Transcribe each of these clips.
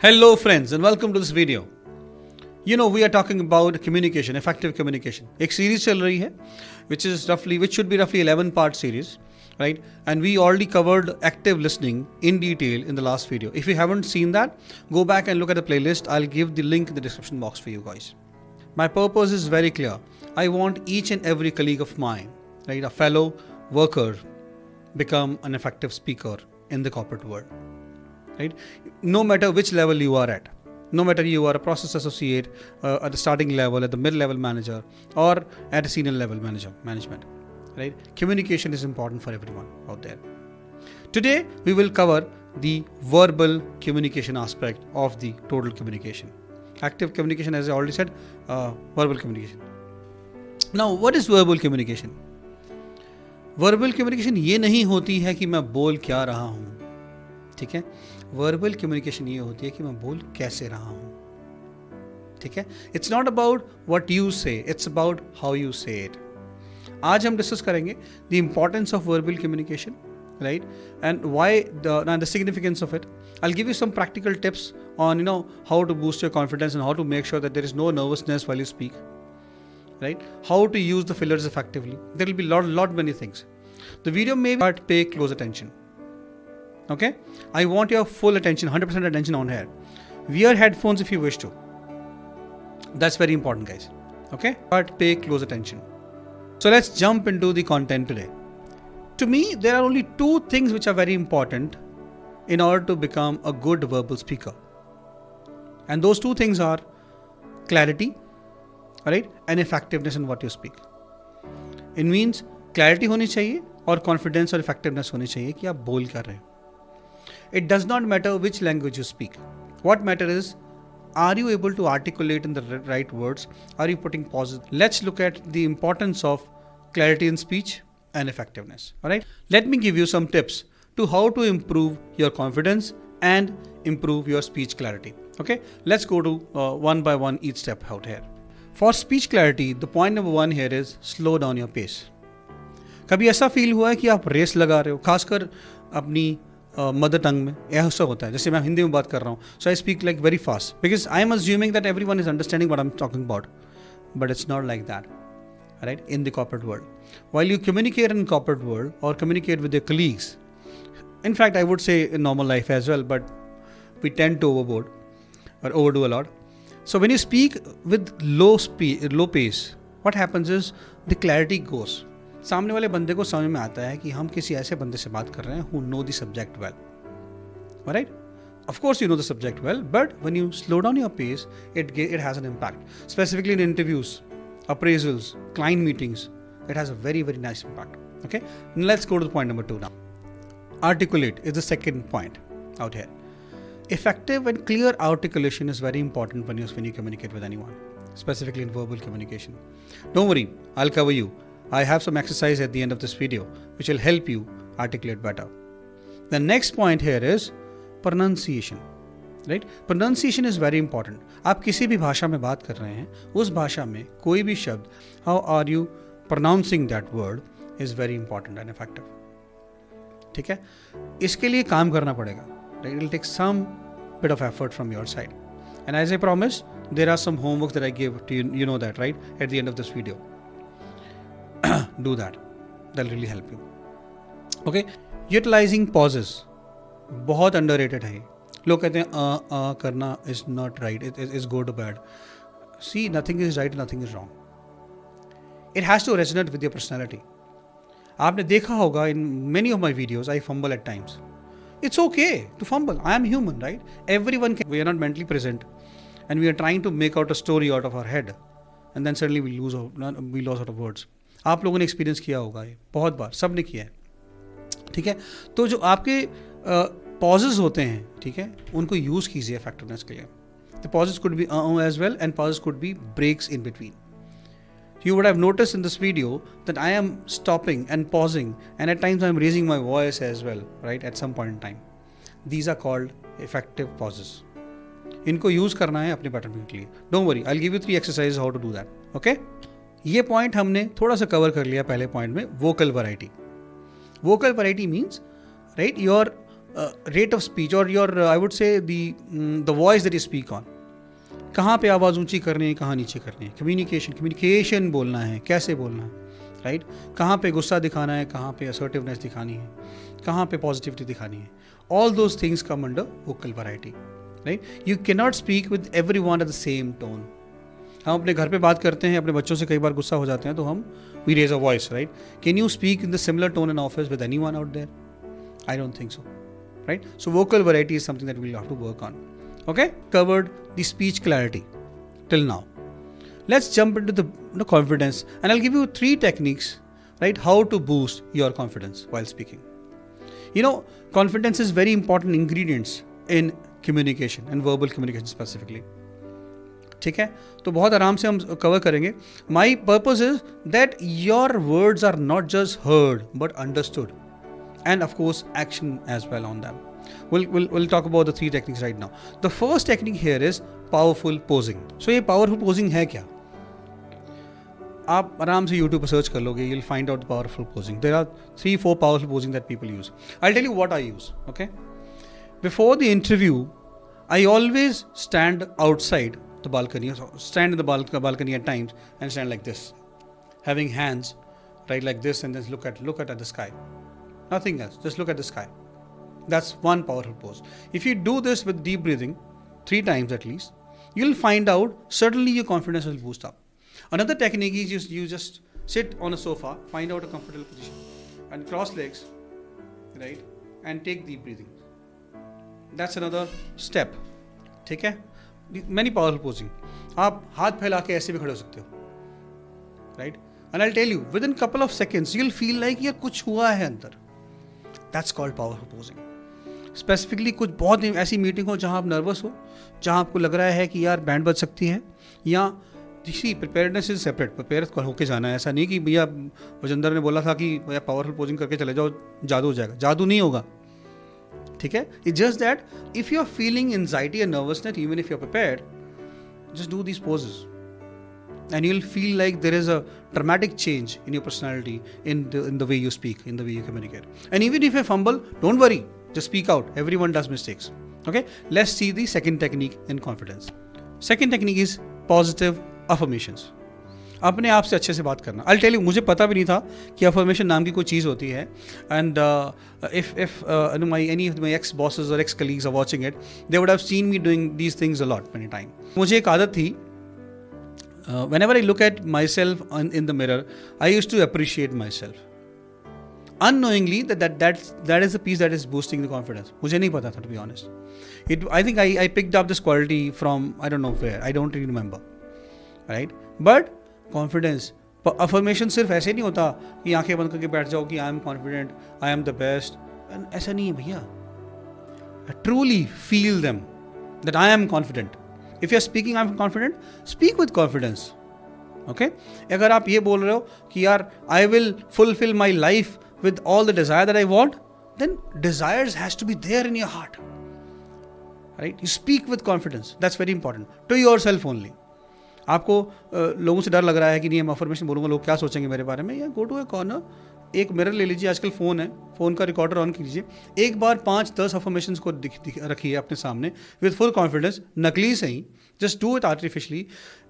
Hello friends and welcome to this video. We are talking about communication, effective communication. एक series चल रही है which should be roughly 11-part series, right? And we already covered active listening in detail in the last video. If you haven't seen that, go back and look at the playlist. I'll give the link in the description box for you guys. My purpose is very clear. I want each and every colleague of mine, right, a fellow worker, become an effective speaker in the corporate world. Right? No matter which level you are at, no matter you are a process associate at the starting level, at the mid-level manager, or at a senior level management, right? Communication is important for everyone out there. Today, we will cover the verbal communication aspect of the total communication. Active communication, as I already said, verbal communication. Now, what is verbal communication? Verbal communication ये नहीं होती है कि मैं बोल क्या रहा हूँ, ठीक है? वर्बल कम्युनिकेशन ये होती है कि मैं बोल कैसे रहा हूँ, ठीक है? It's not about what you say, it's about how you say it. आज हम डिस्कस करेंगे the importance of verbal communication, right, and why the significance of it. I will give you some practical tips on how to boost your confidence and how to make sure that there is no nervousness while you speak, right? How to use the fillers effectively. There will be lot many things. The video may be, but pay close attention. Okay? I want your full attention, 100% attention on here. Wear headphones if you wish to. That's very important, guys. Okay? But pay close attention. So let's jump into the content today. To me, there are only two things which are very important in order to become a good verbal speaker. And those two things are clarity, right, and effectiveness in what you speak. It means clarity होनी चाहिए और confidence और effectiveness होनी चाहिए कि आप बोल कर रहे हो. It does not matter which language you speak. What matters is, are you able to articulate in the right words? Are you putting pauses? Let's look at the importance of clarity in speech and effectiveness. All right. Let me give you some tips to how to improve your confidence and improve your speech clarity. Okay. Let's go to one by one each step out here. For speech clarity, the point number one here is slow down your pace. कभी ऐसा feel हुआ है कि आप race लगा रहे हो, खासकर अपनी मदर टंग में ऐसा होता है, जैसे मैं हिंदी में बात कर रहा हूँ, so I speak like very fast because I am assuming that everyone is understanding what I am talking about, but it's not like that, right? In the corporate world, while you communicate in corporate world और communicate with your colleagues, in fact I would say in normal life as well, but we tend to overdo a lot. So when you speak with low pace, what happens is the clarity goes. सामने वाले बंदे को समझ में आता है कि हम किसी ऐसे बंदे से बात कर रहे हैं who know the subject well. Alright? Of course you know the subject well, but when you slow down your pace, it has an impact. Specifically in interviews, appraisals, client meetings, it has a very, very nice impact. Okay? Now let's go to the point number 2 now. Articulate is the second point out here. Effective and clear articulation is very important when you communicate with anyone, specifically in verbal communication. Don't worry, I'll cover you. I have some exercise at the end of this video which will help you articulate better. The next point here is pronunciation, right? Pronunciation is very important. आप किसी भी भाषा में बात कर रहे हैं, उस भाषा में कोई भी शब्द, how are you pronouncing that word is very important and effective. ठीक है? इसके लिए काम करना पड़ेगा. It will take some bit of effort from your side. And as I promised, there are some homeworks that I give to you. You know that, right? At the end of this video. Do that. That'll really help you. Okay? Utilizing pauses. बहुत underrated है. लोग कहते हैं करना is not right. It is good or bad. See, nothing is right, nothing is wrong. It has to resonate with your personality. आपने देखा होगा in many of my videos, I fumble at times. It's okay to fumble. I am human, right? Everyone can. We are not mentally present, and we are trying to make out a story out of our head, and then suddenly we lose out of words. आप लोगों ने experience किया होगा ये बहुत बार, सब ने किया है, ठीक है? तो जो आपके पॉजेज होते हैं, ठीक है, उनको यूज़ कीजिए इफेक्टिवनेस के लिए. The pauses could be as well and pauses could be breaks in between. You would have noticed in this video that I am stopping and pausing, and at times I am raising my voice as well, right, at some point in time. These are called effective pauses. इनको use करना है अपने pattern के लिए. Don't worry, I'll give you 3 exercises how to do that. Okay? ये point हमने थोड़ा सा कवर कर लिया पहले पॉइंट में. Vocal variety. Vocal variety means, right, your rate of speech or your I would say the voice that you speak on. कहाँ पे आवाज़ ऊंची करनी है, कहाँ नीचे करनी है. कम्युनिकेशन बोलना है, कैसे बोलना है, राइट. कहाँ पे गुस्सा दिखाना है, कहाँ पे असर्टिवनेस दिखानी है, कहाँ पे पॉजिटिविटी दिखानी है. All those things come under vocal variety, right. You can not speak with everyone at the same tone. हम अपने घर पे बात करते हैं, अपने बच्चों से कई बार गुस्सा हो जाते हैं तो हम we raise a voice, right. Can you speak in the similar tone in office with anyone out there? I don't think so, right? So vocal variety is something that we'll have to work on. Okay, covered the speech clarity till now. Let's jump into the confidence, and I'll give you 3 techniques, right? How to boost your confidence while speaking. You know, confidence is very important ingredients in communication and verbal communication specifically. ठीक है, तो बहुत आराम से हम cover करेंगे. My purpose is that your words are not just heard but understood. And of course action as well on them. We'll talk about the 3 techniques right now. The first technique here is powerful posing. So ये powerful posing है क्या? आप आराम से YouTube पर search कर लोगे, you'll find out the powerful posing. There are 3-4 powerful posing that people use. I'll tell you what I use. Okay, before the interview I always stand outside the balcony, stand in the balcony at times and stand like this, having hands right like this, and then look at the sky. Nothing else, just look at the sky. That's one powerful pose. If you do this with deep breathing 3 times at least, you'll find out certainly your confidence will boost up. Another technique is you just sit on a sofa, find out a comfortable position and cross legs, right, and take deep breathing. That's another step. ठीक है, many powerful posing. आप हाथ फैला के ऐसे भी खड़े हो सकते हो, right, and I'll tell you within couple of seconds you'll feel like यार कुछ हुआ है अंदर. That's called powerful posing. Specifically कुछ बहुत ऐसी मीटिंग हो जहाँ आप नर्वस हो, जहाँ आपको लग रहा है कि यार बैंड बज सकती है, या किसी प्रिपेयर्डनेस इज सेपरेट, प्रिपेयर होके जाना है. ऐसा नहीं कि भैया वजिंदर ने बोला था कि भैया पावरफुल पोजिंग करके चले जाओ जादू हो जाएगा. जादू नहीं होगा, ठीक है. It's just that if you are feeling anxiety and nervousness, even if you are prepared, just do these pauses and you'll feel like there is a dramatic change in your personality, in the way you speak, in the way you communicate. And even if you fumble, don't worry, just speak out. Everyone does mistakes. Okay, let's see the second technique in confidence. Second technique is positive affirmations. अपने आप से अच्छे से बात करना. I'll tell you, मुझे पता भी नहीं था कि affirmation नाम की कोई चीज़ होती है. And if any of my ex bosses or ex colleagues are watching it, they would have seen me doing these things a lot, many times. मुझे एक आदत थी. Whenever I look at myself in the mirror, I used to appreciate myself. Unknowingly, that is the piece that is boosting the confidence. मुझे नहीं पता था, to be honest. I think I picked up this quality from I don't know where. I don't really remember. Right? But confidence, affirmation सिर्फ ऐसे नहीं होता कि आंखें बंद करके बैठ जाओ कि I am confident, I am the best. ऐसा नहीं है भैया. Truly feel them that I am confident. If you are speaking I'm confident, speak with confidence. Okay? अगर आप ये बोल रहे हो कि यार I will fulfill my life with all the desire that I want, then desires has to be there in your heart. Right? You speak with confidence. That's very important. To yourself only. आपको लोगों से डर लग रहा है कि नहीं मैं अफर्मेशन बोलूँगा लोग क्या सोचेंगे मेरे बारे में, या गो टू ए कॉर्नर, एक मिरर ले लीजिए, आजकल फ़ोन है, फ़ोन का रिकॉर्डर ऑन कीजिए, एक बार 5-10 अफर्मेशंस को रखिए अपने सामने विद फुल कॉन्फिडेंस, नकली सही, just do it artificially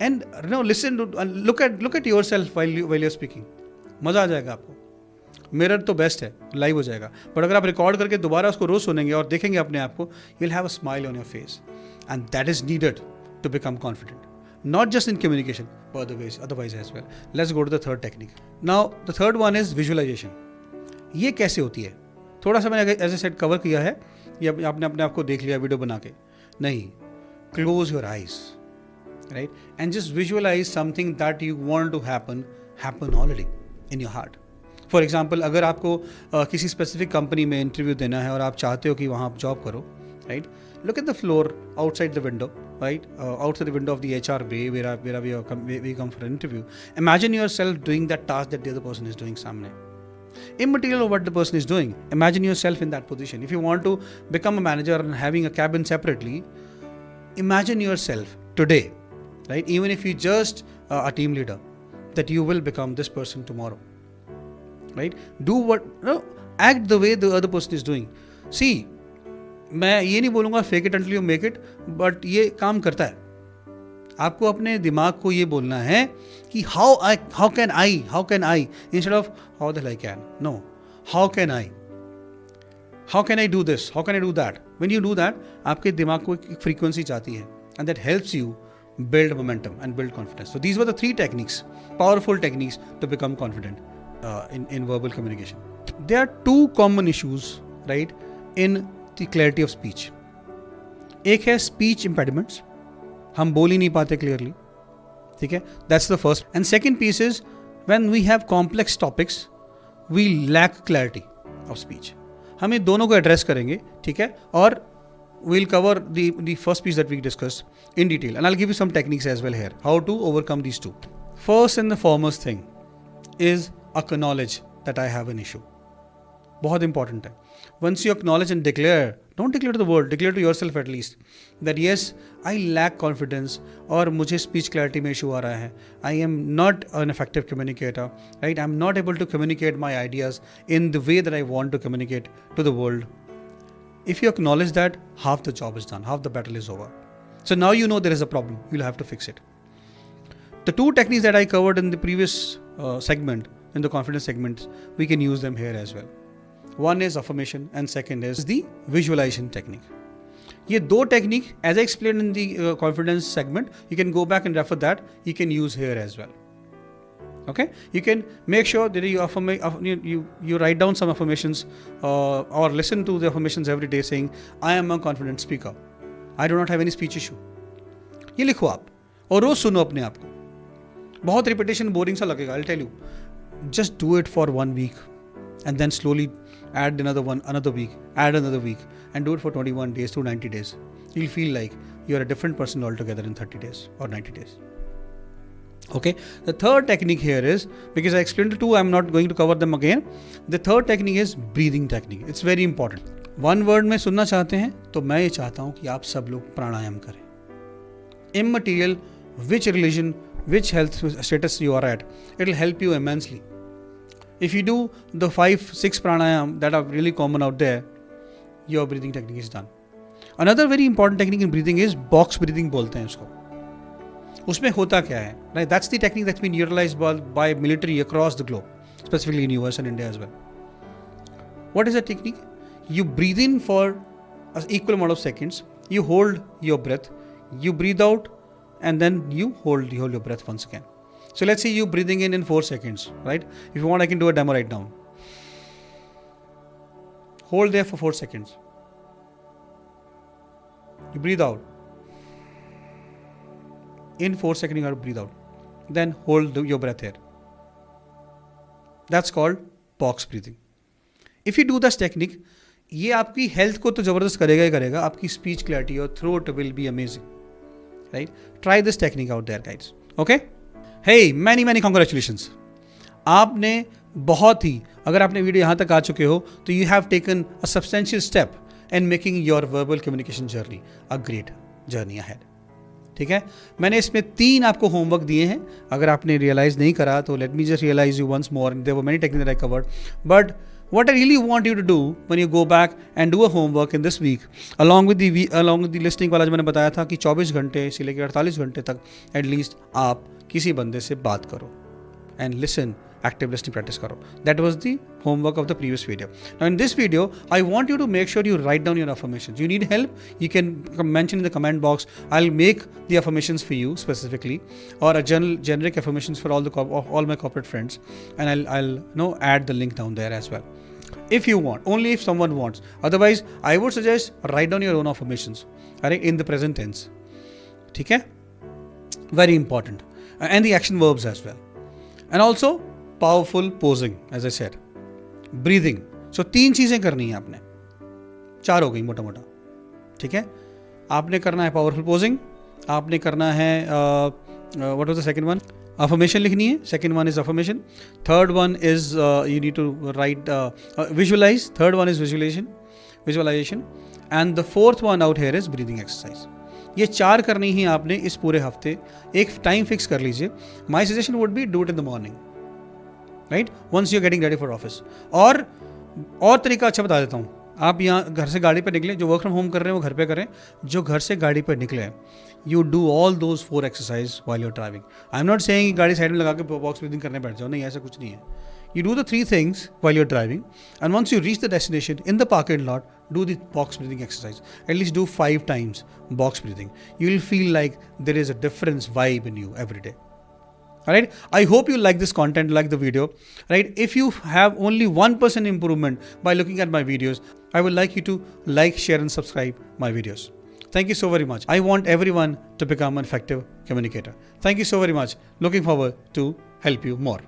and listen to look at yourself while you're speaking. मज़ा आ जाएगा आपको. मिरर तो बेस्ट है, लाइव हो जाएगा, बट अगर आप रिकॉर्ड करके दोबारा उसको रोज़ सुनेंगे और देखेंगे अपने आप को, you will have a smile on your face, and that is needed to become confident. Not just in communication, but otherwise as well. Let's go to the third technique. Now, the third one is visualization. ये कैसे होती है? थोड़ा सा मैंने as a set cover किया है, या आपने अपने आप को देख लिया वीडियो बना के. नहीं, close your eyes, right? And just visualize something that you want to happen already in your heart. For example, अगर आपको किसी स्पेसिफिक कंपनी में इंटरव्यू देना है और आप चाहते हो कि वहाँ आप जॉब करो, right? Look at the floor outside the window, right? Outside the window of the HR bay where we come for an interview. Imagine yourself doing that task that the other person is doing samne. Immaterial of what the person is doing. Imagine yourself in that position. If you want to become a manager and having a cabin separately, imagine yourself today, right? Even if you just a team leader, that you will become this person tomorrow, right? Act the way the other person is doing. See, मैं ये नहीं बोलूँगा fake it until you make it, but ये काम करता है। आपको अपने दिमाग को ये बोलना है कि how can I instead of how the hell I can, no, how can I do this, how can I do that. When you do that, आपके दिमाग को एक फ्रीक्वेंसी चाहती है, and that helps you build momentum and build confidence. So these were the 3 techniques, powerful techniques to become confident in verbal communication. There are 2 common issues, right, in the clarity of speech. एक है speech impediments, हम बोल ही नहीं पाते clearly, ठीक है, that's the first. And second piece is when we have complex topics, we lack clarity of speech. हम ये दोनों को address करेंगे, ठीक है, और we'll cover the first piece that we discussed in detail, and I'll give you some techniques as well here, how to overcome these 2. First and the foremost thing is acknowledge that I have an issue. बहुत important है. Once you acknowledge and declare, don't declare to the world, declare to yourself at least, that yes, I lack confidence, और मुझे speech clarity में issue आ रहा है, I am not an effective communicator, right, I'm not able to communicate my ideas in the way that I want to communicate to the world. If you acknowledge that, half the job is done, half the battle is over. So now you know there is a problem, you'll have to fix it. The 2 techniques that I covered in the previous segment, in the confidence segment, we can use them here as well. One is affirmation and second is the visualization technique. ये 2 technique, as I explained in the confidence segment, you can go back and refer that, you can use here as well. Okay, you can make sure that you write down some affirmations or listen to the affirmations every day saying I am a confident speaker, I do not have any speech issue. ये लिखो आप और रोज सुनो अपने आप को. बहुत repetition boring सा लगेगा, I'll tell you, just do it for 1 week and then slowly add another week, and do it for 21 days to 90 days. You'll feel like you're a different person altogether in 30 days or 90 days. Okay, the third technique here is, because I explained the 2, I'm not going to cover them again. The third technique is breathing technique. It's very important. 1 word में सुनना चाहते हैं तो मैं ये चाहता हूँ कि आप सब लोग प्राणायाम करें. Immaterial, which religion, which health status you are at, it'll help you immensely. If you do the 5-6 pranayam that are really common out there, your breathing technique is done. Another very important technique in breathing is box breathing बोलते हैं उसको. उसमें होता क्या है, right? That's the technique that's been utilized by military across the globe, specifically in US and India as well. What is that technique? You breathe in for an equal amount of seconds, you hold your breath, you breathe out, and then you hold your breath once again. So let's say you breathing in 4 seconds, right? If you want, I can do a demo right now. Hold there for 4 seconds. You breathe out. In 4 seconds, you have to breathe out. Then hold your breath here. That's called box breathing. If you do this technique, ये आपकी health को तो जबरदस्त करेगा ही करेगा. आपकी speech clarity और throat will be amazing, right? Try this technique out there guides. Okay, hey many congratulations. आपने बहुत ही, अगर आपने वीडियो यहाँ तक आ चुके हो तो you have taken a substantial step in making your verbal communication journey a great journey ahead. ठीक है, मैंने इसमें 3 आपको होमवर्क दिए हैं. अगर आपने रियलाइज नहीं करा तो let me just realise you once more. There were many techniques that I covered, but what I really want you to do when you go back and do a homework in this week, along with the listening वाला जो मैंने बताया था कि 24 घंटे से लेकर 48 घंटे तक एटलीस्ट आप किसी बंदे से बात करो and listen, active listening practice करो. That was the homework of the previous video. Now in this video, I want you to make sure you write down your affirmations. You need help, you can mention in the comment box. I'll make the affirmations for you specifically, or a generic affirmations for all my corporate friends, and I'll add the link down there as well. If you want, only if someone wants. Otherwise, I would suggest write down your own affirmations, alright, in the present tense. ठीक है? Very important. And the action verbs as well. And also, powerful posing, as I said. Breathing. So 3 चीज़ें करनी है आपने. 4 हो गई मोटा मोटा. ठीक है? आपने करना है powerful posing. आपने करना है what was the second one? Affirmation लिखनी है. Second one is affirmation. Third one is you need to write visualize. Third one is visualization. And the fourth one out here is breathing exercise. ये 4 करनी ही आपने इस पूरे हफ्ते. एक time fix कर लीजिए. My suggestion would be do it in the morning, right? Once you're getting ready for office. और तरीका अच्छा बता देता हूँ. आप यहाँ घर से गाड़ी पे निकले, जो वर्क फ्रॉम होम कर रहे हैं वो घर पे करें, जो घर से गाड़ी पे निकले you do all those 4 exercise while your driving. I am not saying गाड़ी साइड में लगा के बॉक्स ब्रीदिंग करने बैठ जाओ, नहीं ऐसा कुछ नहीं है. You do the 3 things while you're driving, and once you reach the destination in the parking lot, do the box breathing exercise. At least do 5 times box breathing. You will feel like there is a different vibe in you every day. Alright, I hope you like this content, like the video. Right, if you have only 1% improvement by looking at my videos, I would like you to like, share and subscribe my videos. Thank you so very much. I want everyone to become an effective communicator. Thank you so very much. Looking forward to help you more.